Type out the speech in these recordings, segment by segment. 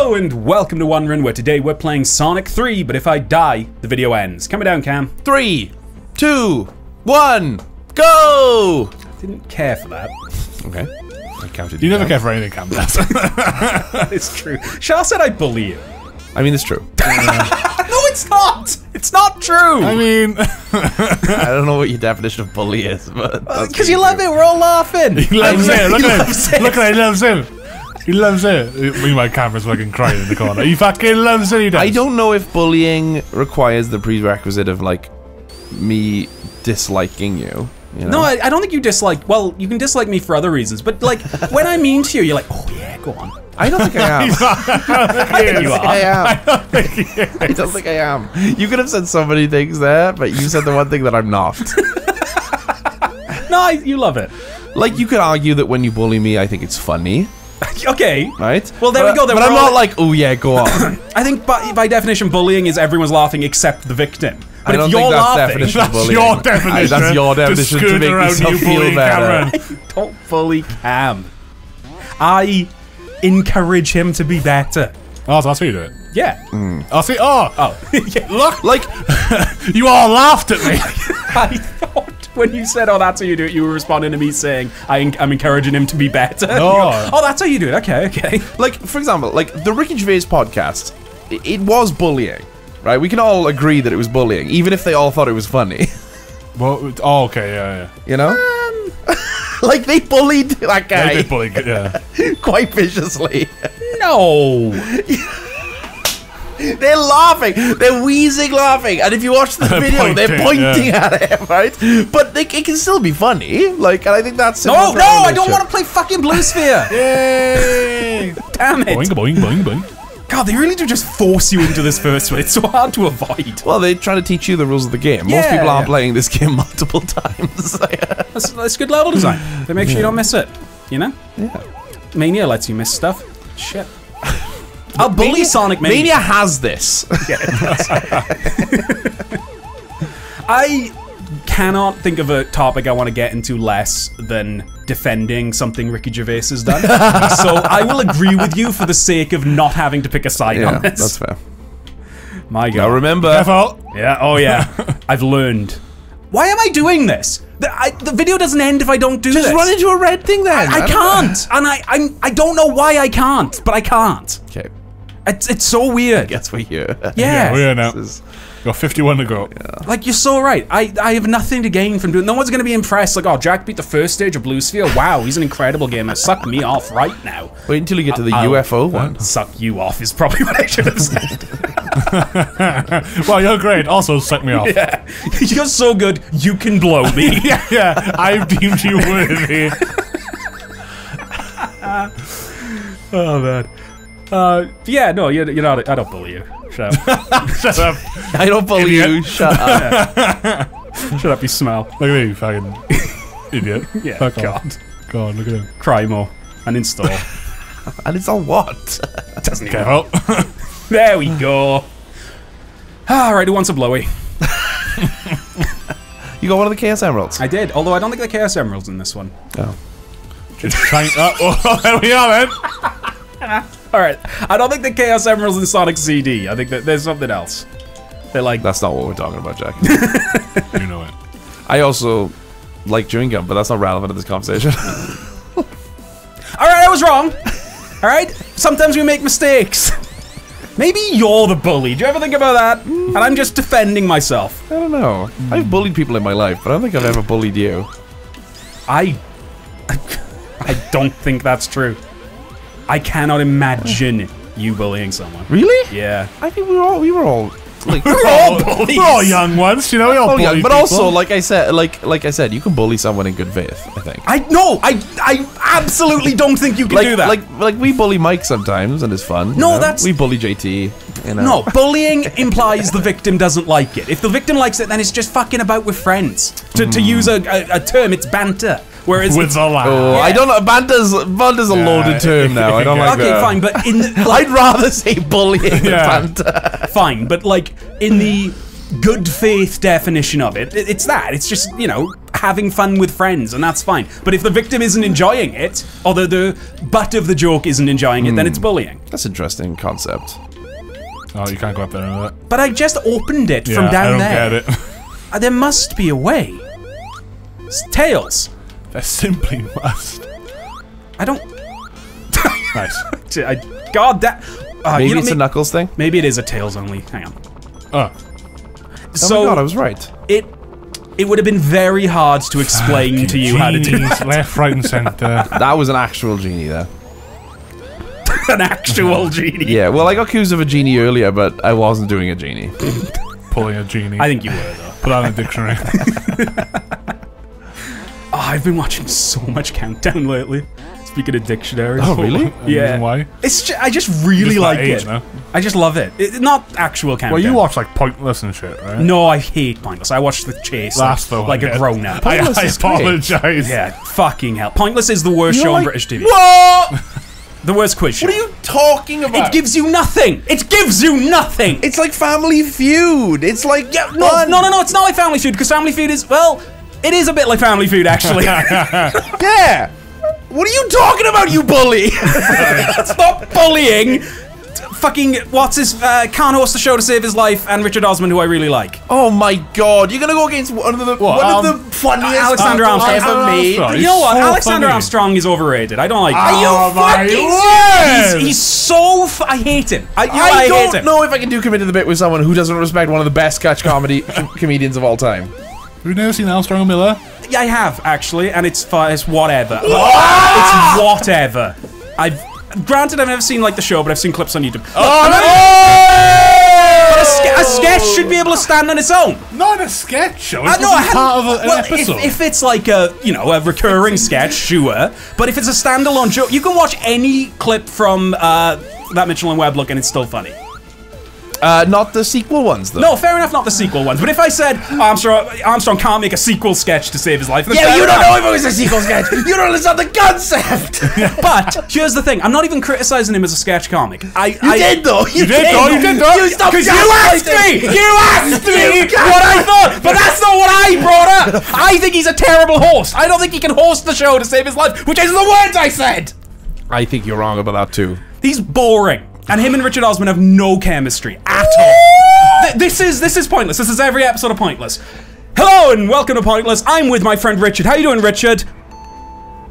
Hello and welcome to One Run, where today we're playing Sonic 3, but if I die, the video ends. Coming down, Cam. 3, 2, 1, go! Didn't care for that. Okay. I counted. You never care for anything, Cam. That is true. Shah said I bully you. I mean, it's true. No, it's not! It's not true! I mean... I don't know what your definition of bully is, but... Because you love it, we're all laughing! He loves it, look at him! It. Look at him, he loves him! He loves it! Meanwhile, Cameron's fucking crying in the corner. He fucking loves it, he does! I don't know if bullying requires the prerequisite of, like, me disliking you. You know? No, I don't think you dislike... Well, you can dislike me for other reasons, but, like, when I'm mean to you, you're like, oh yeah, go on. I don't think I am. I think you are. I am. I don't think I am. You could have said so many things there, but you said the one thing that I'm not. No, you love it. Like, you could argue that when you bully me, I think it's funny. Okay. Right? Well, there we go. But I'm not like, oh yeah, go on. I think by definition, bullying is everyone's laughing except the victim. But I don't if you're think that's laughing, definition of bullying. Your definition. That's your definition to make yourself feel better. Don't bully Cam. I encourage him to be better. Oh, so that's how you do it? Yeah. I'll see. Oh! Yeah. Look! Like, you all laughed at me! I thought when you said, oh, that's how you do it, you were responding to me saying, I'm encouraging him to be better. No. Go, oh, that's how you do it. Okay, okay. Like, for example, like, the Ricky Gervais podcast, it was bullying, right? We can all agree that it was bullying, even if they all thought it was funny. Well, oh, okay, yeah. You know? Like, they bullied that guy. They did bully, yeah. Quite viciously. No. They're laughing. They're wheezing laughing. And if you watch the video, they're pointing at him, right? But it can still be funny. Like, and I think that's... No, I don't want to play fucking Blue Sphere. Yay! Damn it. Boing, boing, boing, boing. God, they really do just force you into this first one. It's so hard to avoid. Well, they're trying to teach you the rules of the game. Most people aren't playing this game multiple times. That's good level design. They make sure you don't miss it. You know? Yeah. Mania lets you miss stuff. Shit. I'll bully Sonic Mania. Mania has this. Yeah, it does. I cannot think of a topic I want to get into less than defending something Ricky Gervais has done. So I will agree with you for the sake of not having to pick a side on this. That's fair. My God. Now remember. Careful. Yeah, oh yeah. I've learned. Why am I doing this? The video doesn't end if I don't do this. Just run into a red thing then. I can't. And I don't know why I can't, but I can't. Okay. It's so weird. Guess we're here. Yeah. We're here now. Got 51 to go. Yeah. Like, you're so right. I have nothing to gain from doing. No one's gonna be impressed. Like, oh, Jack beat the first stage of Blue Sphere. Wow, he's an incredible gamer. Suck me off right now. Wait until you get to the UFO one. Suck you off is probably what I should have said. Well, you're great. Also, suck me off. Yeah, you're so good. You can blow me. Yeah. I've deemed you worthy. Oh man. Yeah, no, you're not. I don't bully you. Shut up. Shut up. I don't believe you. Shut up. Shut up, you smell. Look at me, you fucking idiot. Yeah, Fuck God. off. Go on, look at him. Cry more and install. And it's on what? Doesn't even. Careful. There we go. Alright, who wants a blowy? You got one of the Chaos Emeralds. I did, although I don't think the Chaos Emerald's in this one. Oh. Just trying. Oh, there we are, then. Alright, I don't think the Chaos Emerald's in Sonic CD. I think that there's something else. They're like... That's not what we're talking about, Jack. You know it. I also like chewing gum, but that's not relevant to this conversation. Alright, I was wrong. Alright? Sometimes we make mistakes. Maybe you're the bully. Do you ever think about that? And I'm just defending myself. I don't know. I've bullied people in my life, but I don't think I've ever bullied you. I don't think that's true. I cannot imagine you bullying someone. Really? Yeah. I think we were all like We're all bullies. We're all young ones, you know. We all bully young, but people. also, like I said, you can bully someone in good faith. I think. I absolutely don't think you can do that. Like we bully Mike sometimes, and it's fun. No, you know? that's- we bully JT. You know? No, bullying implies the victim doesn't like it. If the victim likes it, then it's just fucking about with friends. To use a term, it's banter. Whereas with the laugh. Oh, Yeah. I don't know. Banter's a loaded term now. I don't like okay, that. fine, but in the, I'd rather say bullying than banter. Fine, but like in the good faith definition of it, it's that. It's just, you know, having fun with friends, and that's fine. But if the victim isn't enjoying it, or the butt of the joke isn't enjoying it, then it's bullying. That's an interesting concept. Oh, you can't go up there and that. But I just opened it from down there. I don't get it. There must be a way. Tails. There simply must. I don't... Nice. God, that... Maybe it's a Knuckles thing? Maybe it is a Tails only. Hang on. Oh. So, Oh my god, I was right. It would have been very hard to explain to you how to do that. Left, right, and centre. That was an actual genie there. An actual genie. Yeah, well, I got accused of a genie earlier, but I wasn't doing a genie. Pulling a genie. I think you were, though. Put that in a dictionary. Oh, I've been watching so much Countdown lately. Speaking of dictionaries. Oh, really? Yeah. Why? It's I just really like it. Now. I just love it. Not actual Countdown. Well, you watch like Pointless and shit, right? No, I hate Pointless. I watched The Chase like a grown-up. I is great. apologize. Yeah, fucking hell. Pointless is the worst show on British TV. What? The worst quiz show. What are you talking about? It gives you nothing. It gives you nothing. It's like Family Feud. It's like, No, it's not like Family Feud, because Family Feud is, well, it is a bit like Family Feud, actually. Yeah. What are you talking about, you bully? Stop bullying. Fucking, can't host the show to save his life, and Richard Osman, who I really like. Oh my god, you're gonna go against one of the funniest Alexander Armstrong ever made. You know what? So Alexander funny. Armstrong is overrated. I don't like him. Are you fucking serious? He's so... I hate him. I hate don't him. know if I can do Commit to the Bit with someone who doesn't respect one of the best sketch comedians of all time. Have you never seen Armstrong and Miller? Yeah, I have, actually, and it's whatever. It's whatever. Granted, I've never seen, like, the show, but I've seen clips on YouTube. But a sketch should be able to stand on its own. Not a sketch show. It's No, part of an episode. If it's like a recurring sketch, sure. But if it's a standalone show, you can watch any clip from that Mitchell and Webb look, and it's still funny. Not the sequel ones, though. No, fair enough, not the sequel ones. But if I said Armstrong can't make a sequel sketch to save his life, then Yeah, you don't know if it was a sequel sketch. You don't understand the concept. But here's the thing: I'm not even criticizing him as a sketch comic. You did though. You did though. You stopped Because you asked me! You asked me what I thought! But that's not what I brought up! I think he's a terrible host. I don't think he can host the show to save his life, which is the words I said! I think you're wrong about that too. He's boring. And him and Richard Osman have no chemistry at all. This is Pointless. This is every episode of Pointless. Hello and welcome to Pointless. I'm with my friend Richard. How you doing, Richard?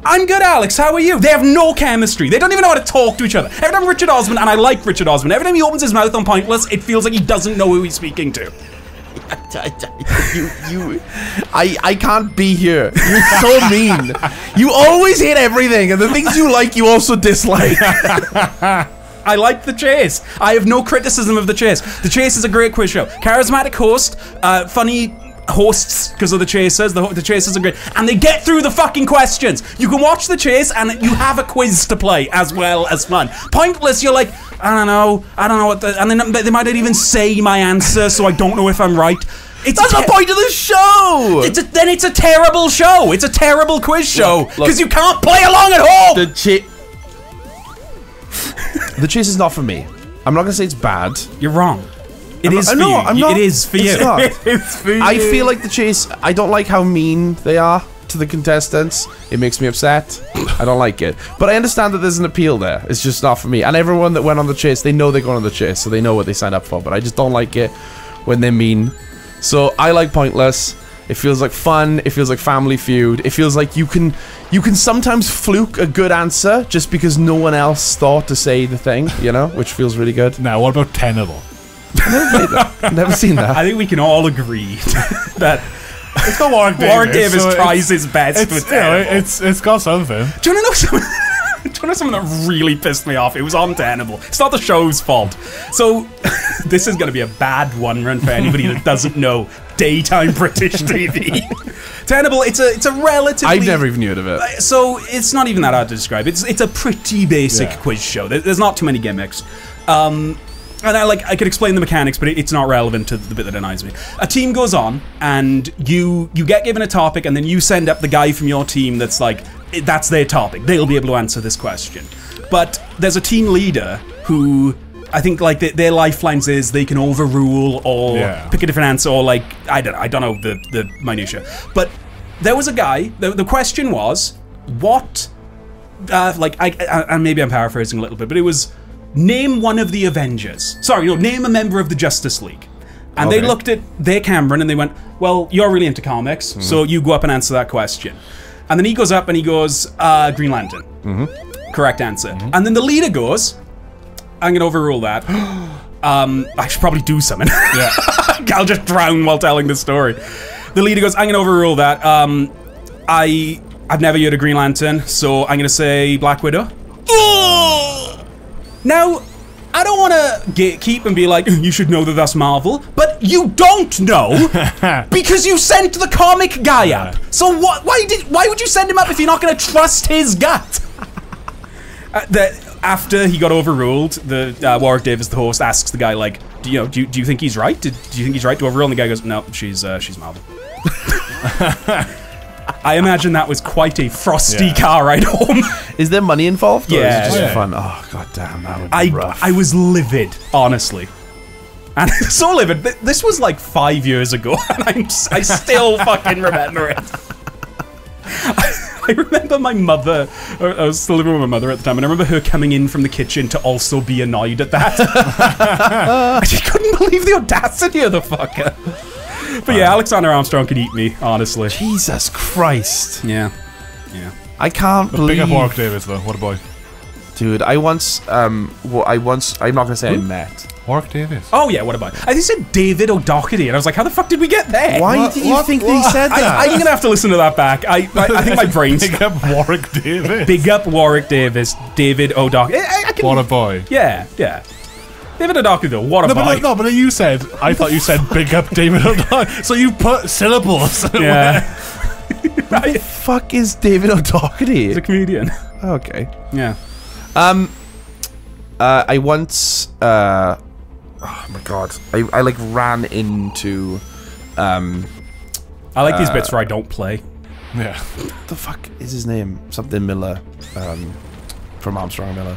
I'm good, Alex. How are you? They have no chemistry. They don't even know how to talk to each other. Every time Richard Osman, and I like Richard Osman, every time he opens his mouth on Pointless, it feels like he doesn't know who he's speaking to. I can't be here. You're so mean. You always hate everything, and the things you like, you also dislike. I like The Chase. I have no criticism of The Chase. The Chase is a great quiz show. Charismatic host, funny hosts because of The Chasers. The Chasers are great. And they get through the fucking questions. You can watch The Chase and you have a quiz to play as well as fun. Pointless, you're like, I don't know what and then they might not even say my answer, so I don't know if I'm right. That's the point of the show! Then it's a terrible show. It's a terrible quiz show because you can't play along at home. The Chase is not for me. I'm not gonna say it's bad. You're wrong. It is for you. It is for you. It's for you. I feel like The Chase, I don't like how mean they are to the contestants. It makes me upset. I don't like it. But I understand that there's an appeal there. It's just not for me. And everyone that went on The Chase, they know they're going on The Chase, so they know what they signed up for. But I just don't like it when they're mean. So I like Pointless. It feels like fun. It feels like Family Feud. It feels like you can sometimes fluke a good answer just because no one else thought to say the thing, you know, which feels really good. Now, what about Tenable? I've never played that. Never seen that. I think we can all agree that it's got Warwick Davis. Warwick Davis tries his best with Tenable. It's got something. Do you want to know something that really pissed me off? It was on Tenable. It's not the show's fault. So this is going to be a bad one-run for anybody that doesn't know daytime British TV. Tenable, it's a relatively... I've never even heard of it. So it's not even that hard to describe. It's a pretty basic quiz show. There's not too many gimmicks. And I could explain the mechanics, but it's not relevant to the bit that annoys me. A team goes on, and you get given a topic, and then you send up the guy from your team that's like, that's their topic. They'll be able to answer this question. But there's a team leader who... I think like their lifelines is they can overrule or pick a different answer or like I don't know the minutia. But there was a guy. The question was, what? And maybe I'm paraphrasing a little bit, but it was name one of the Avengers. Sorry, no, name a member of the Justice League. And they looked at their Cameron and they went, well, you're really into comics, so you go up and answer that question. And then he goes up and he goes, Green Lantern. Correct answer. And then the leader goes, I'm going to overrule that. I should probably do something. Yeah. I'll just drown while telling this story. The leader goes, I'm going to overrule that. I've never heard of Green Lantern, so I'm going to say Black Widow. Now, I don't want to gatekeep and be like, you should know that that's Marvel, but you don't know because you sent the comic guy up. So why would you send him up if you're not going to trust his gut? After he got overruled, the Warwick Davis, the host, asks the guy like, do you think he's right? Do you think he's right to overrule? And the guy goes, no, she's Marvel. I imagine that was quite a frosty car ride home. Is there money involved? Or Yeah. is it just fun? Oh, god damn, that would be rough. I was livid, honestly. And so livid. This was like 5 years ago, and I still fucking remember it. I remember my mother, I was still living with my mother at the time, and I remember her coming in from the kitchen to also be annoyed at that. I just couldn't believe the audacity of the fucker. But yeah, Alexander Armstrong could eat me, honestly. Jesus Christ. Yeah. I can't believe... Big up Warwick Davis, though. What a boy. Dude, I'm not gonna say I met. Warwick Davis. Oh yeah, what about? I think said David O'Doherty, and I was like, how the fuck did we get there? Why did you think they said that? I'm gonna have to listen to that back. I think my brain's... Big up Warwick Davis. Big up Warwick Davis, David O'Doherty. What a boy. Yeah. David O'Doherty though, what a boy. No, but you said, I thought you said big up David O'Doherty. So you put syllables. Yeah. Who the fuck is David O'Doherty? He's a comedian. Okay. Yeah. I once, oh my god, I like ran into, I like these bits where I don't play. Yeah. what the fuck is his name? Something Miller, from Armstrong Miller.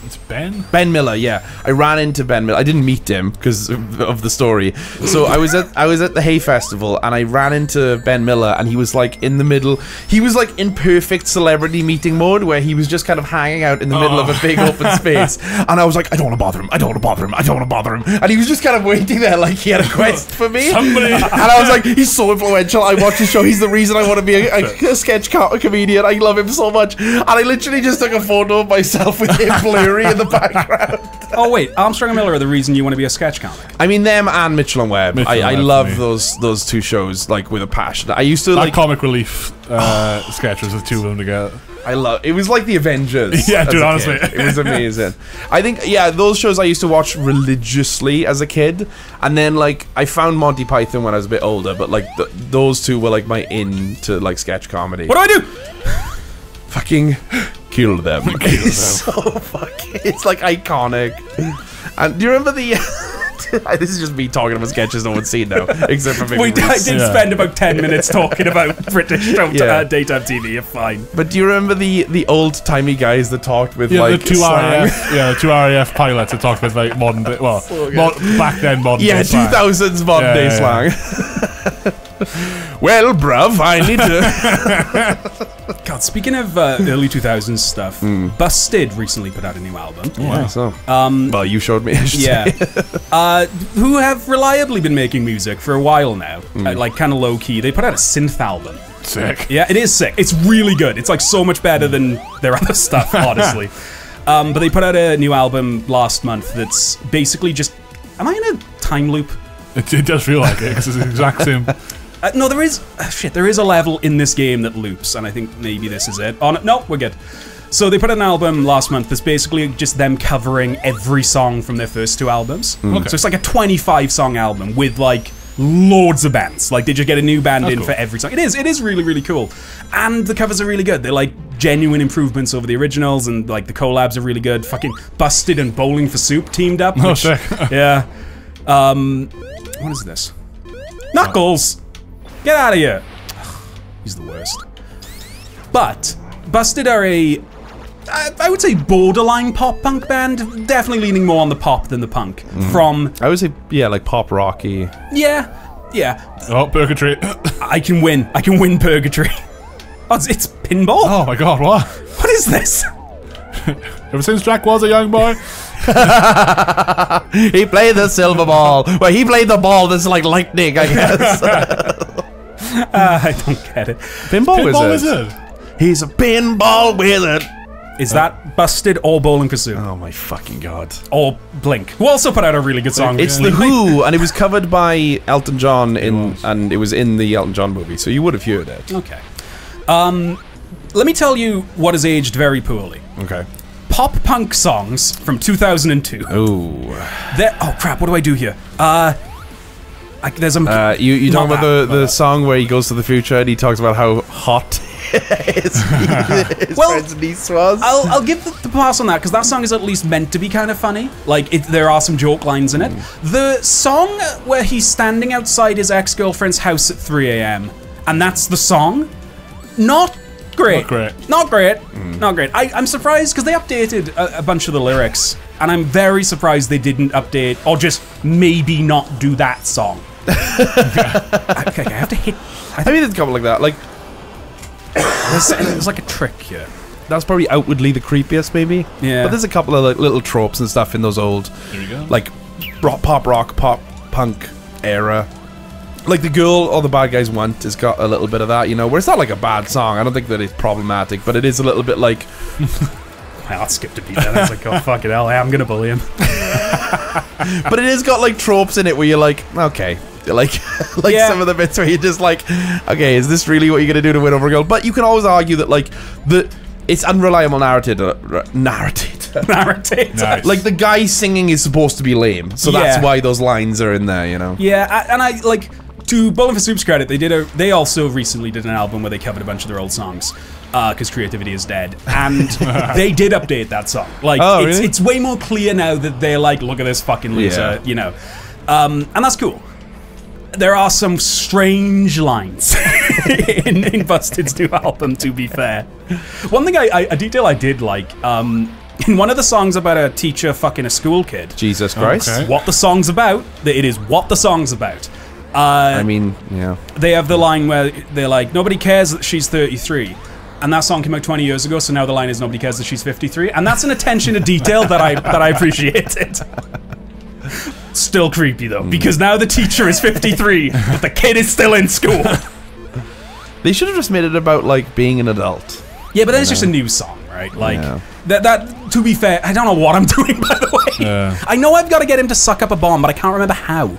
It's Ben? Ben Miller, yeah. I ran into Ben Miller. I didn't meet him because of the story. So I was at the Hay Festival and I ran into Ben Miller and he was like in the middle. He was like in perfect celebrity meeting mode where he was just kind of hanging out in the middle of a big open space. And I was like, I don't want to bother him. I don't want to bother him. I don't want to bother him. And he was just kind of waiting there like he had a quest for me. Somebody. And I was like, he's so influential. I watch his show. He's the reason I want to be a sketch comedian. I love him so much. And I literally just took a photo of myself with him blurry in the background. Oh wait, Armstrong and Miller are the reason you want to be a sketch comic. I mean them and Mitchell and Webb. I love me. those two shows like with a passion. I used to that like comic relief sketch was the two of them together. I love it. Was like the Avengers. Yeah, dude, as a honestly. kid. It was amazing. I think those shows I used to watch religiously as a kid, and then like I found Monty Python when I was a bit older, but like those two were like my in to like sketch comedy. What do I do? Fucking kill them. It's so fucking. It's like iconic. And do you remember the? This is just me talking about sketches no one's seen now, except for maybe. I did spend about 10 minutes talking about British daytime TV. You're fine. But do you remember the old timey guys that talked with like the two slang? RAF, the two RAF pilots that talked with like modern day, back then modern day slang. 2000s modern day slang. Well, bruv, I need to. God, speaking of early 2000s stuff, Busted recently put out a new album. Yeah, so. Well, you showed me. Who have reliably been making music for a while now, like kind of low key. They put out a synth album. Sick. Yeah, it is sick. It's really good. It's like so much better than their other stuff, honestly. But they put out a new album last month that's basically just. Am I in a time loop? It does feel like it because it's the exact same. No, there is there is a level in this game that loops, and I think maybe this is it. Oh no, we're good. So they put out an album last month that's basically just them covering every song from their first two albums. Okay. So it's like a 25-song album with like loads of bands. Like they just get a new band in for every song. It is really, really cool. And the covers are really good. They're like genuine improvements over the originals, and like the collabs are really good. Fucking Busted and Bowling for Soup teamed up. Oh, sick. Yeah. What is this? Knuckles! Get out of here! He's the worst. But Busted are a, I would say, borderline pop punk band. Definitely leaning more on the pop than the punk. From I would say, yeah, like pop rocky. Yeah, Yeah. Oh, purgatory. I can win. I can win Purgatory. Oh, it's pinball? Oh my god, what? What is this? Ever since Jack was a young boy. He played the silver ball. Well, he played the ball that's like lightning, I guess. I don't get it. Pinball Pinball wizard. wizard. He's a pinball wizard. Is that Busted or Bowling for Soup? Oh my fucking god. Or Blink, who also put out a really good song. It's The Who, and it was covered by Elton John and it was in the Elton John movie, so you would have heard it. Okay. Let me tell you what has aged very poorly. Okay. Pop punk songs from 2002. Ooh. Oh crap! What do I do here? There's a. You talking about the song where he goes to the future and he talks about how hot his friend's niece was? I'll give the pass on that because that song is at least meant to be kind of funny. Like there are some joke lines in it. The song where he's standing outside his ex-girlfriend's house at 3 a.m. and that's the song. Not great. Not great. Not great. I'm surprised because they updated a bunch of the lyrics, and I'm very surprised they didn't update or just maybe not do that song. Okay, I have to hit. I think there's a couple like that. Like there's like a trick here. that's probably outwardly the creepiest, maybe. Yeah. But there's a couple of like little tropes and stuff in those old, Here we go. like pop punk era. Like the girl all the bad guys want has got a little bit of that, you know, where it's not like a bad song. I don't think that it's problematic, but it is a little bit like. I skipped a beat then. I was like, oh, fucking hell, I'm gonna bully him. But it has got like tropes in it where you're like, okay. Like Yeah. some of the bits where you're just like, okay, is this really what you're gonna do to win over a girl? But you can always argue that like it's unreliable narrative. Nice. Like the guy singing is supposed to be lame, so that's Yeah. why those lines are in there, you know. Yeah, and I like to Bowling for Soup's credit, they also recently did an album where they covered a bunch of their old songs. Because creativity is dead, and they did update that song. Like, Oh, really? it's way more clear now that they're like, look at this fucking loser, Yeah. you know, and that's cool. There are some strange lines in Busted's new album. To be fair, one thing a detail I did like in one of the songs about a teacher fucking a school kid. Jesus Christ. Okay. What the song's about? It is what the song's about. I mean, yeah. They have the line where they're like, nobody cares that she's 33. And that song came out 20 years ago, so now the line is nobody cares that she's 53. And that's an attention to detail that I appreciated. Still creepy though, because now the teacher is 53, but the kid is still in school. They should have just made it about like being an adult. Yeah, but then it's just a new song, right? Like Yeah. that to be fair, I don't know what I'm doing, by the way. Yeah. I know I've got to get him to suck up a bomb, but I can't remember how.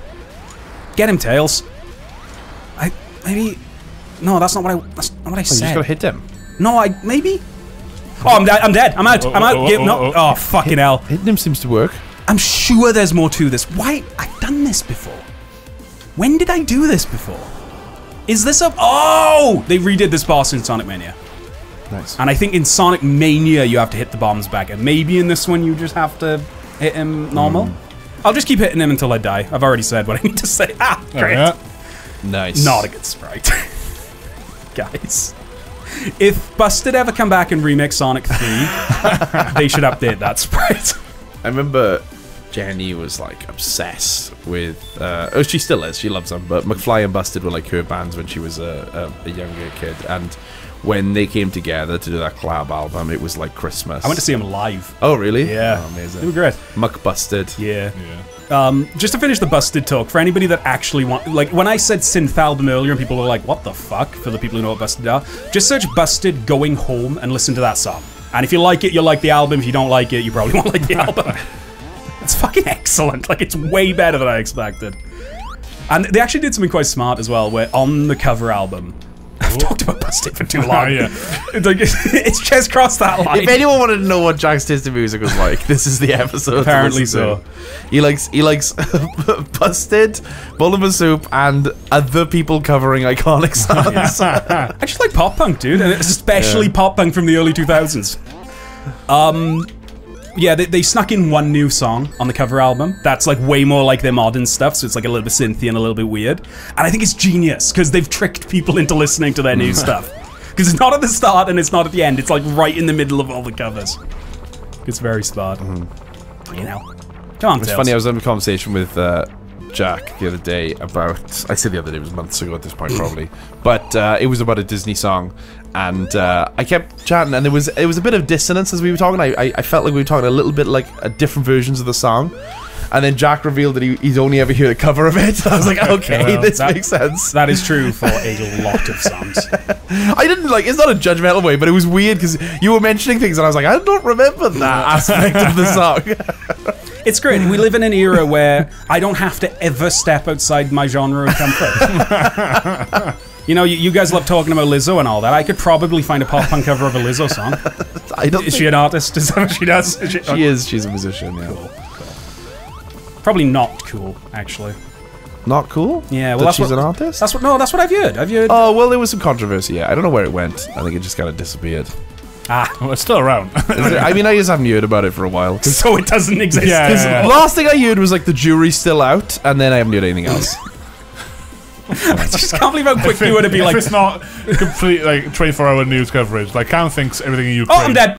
Get him, Tails. Maybe no, that's not what I You said. just gotta hit him. No, maybe. Oh, I'm dead. I'm dead. I'm out. I'm out. No. Oh, fucking hell. Hitting him seems to work. I'm sure there's more to this. Why? I've done this before. When did I do this before? Is this a... Oh! They redid this boss in Sonic Mania. Nice. And I think in Sonic Mania you have to hit the bombs back. And maybe in this one you just have to hit him normal. I'll just keep hitting him until I die. I've already said what I need to say. Ah, great. Yeah. Nice. Not a good sprite. Guys. If Busted ever come back and remix Sonic 3, they should update that sprite. I remember Jenny was like obsessed with. Oh, she still is. She loves them. But McFly and Busted were like her bands when she was a younger kid. And when they came together to do that collab album, it was like Christmas. I went to see him live. Oh, really? Yeah. Oh, They were amazing. great. Muck Busted. Yeah. Yeah. Just to finish the Busted talk, for anybody that actually want, like when I said synth album earlier and people were like, what the fuck, for the people who know what Busted are, just search Busted Going Home and listen to that song. And if you like it, you'll like the album. If you don't like it, you probably won't like the album. It's fucking excellent. Like, it's way better than I expected. And they actually did something quite smart as well, where on the cover album, I've talked about Busted for too long. Yeah. It's like, it's just crossed that line. If anyone wanted to know what Jack's taste in music was like, this is the episode. to Apparently listen to. so. He likes Busted, Bowling for Soup, and other people covering iconic songs. I just like pop punk, dude, and especially pop punk from the early 2000s. Yeah, they snuck in one new song on the cover album that's like way more like their modern stuff, so it's like a little bit synthy and a little bit weird. And I think it's genius because they've tricked people into listening to their new stuff. Because it's not at the start and it's not at the end; it's like right in the middle of all the covers. It's very smart. You know, come on, It's Tails. funny, I was having a conversation with Jack the other day about. I said the other day, it was months ago at this point, probably. But it was about a Disney song. And I kept chatting, and it was a bit of dissonance as we were talking. I felt like we were talking a little bit like different versions of the song. And then Jack revealed that he's only ever heard a cover of it. I was like, okay, well, this makes sense. That is true for a lot of songs. I didn't like, it's not a judgmental way, but it was weird because you were mentioning things and I was like, I don't remember that aspect of the song. It's great. We live in an era where I don't have to ever step outside my genre of comfort. You know, you guys love talking about Lizzo and all that. I could probably find a pop punk cover of a Lizzo song. Is she an artist? Is that what she does? She is. She's a musician, yeah. Cool. Probably not cool, actually. Not cool? Yeah, well, that she's an artist? That's what I've heard. Oh, well, there was some controversy, yeah. I don't know where it went. I think it just kind of disappeared. Ah. Well, it's still around. I mean, I just haven't heard about it for a while. So it doesn't exist. Yeah. Last thing I heard was, like, the jury's still out, and then I haven't heard anything else. I just can't believe how quick you were to be like... If it's not complete, like, 24-hour news coverage, like, Cam thinks everything in Ukraine... Oh, I'm dead!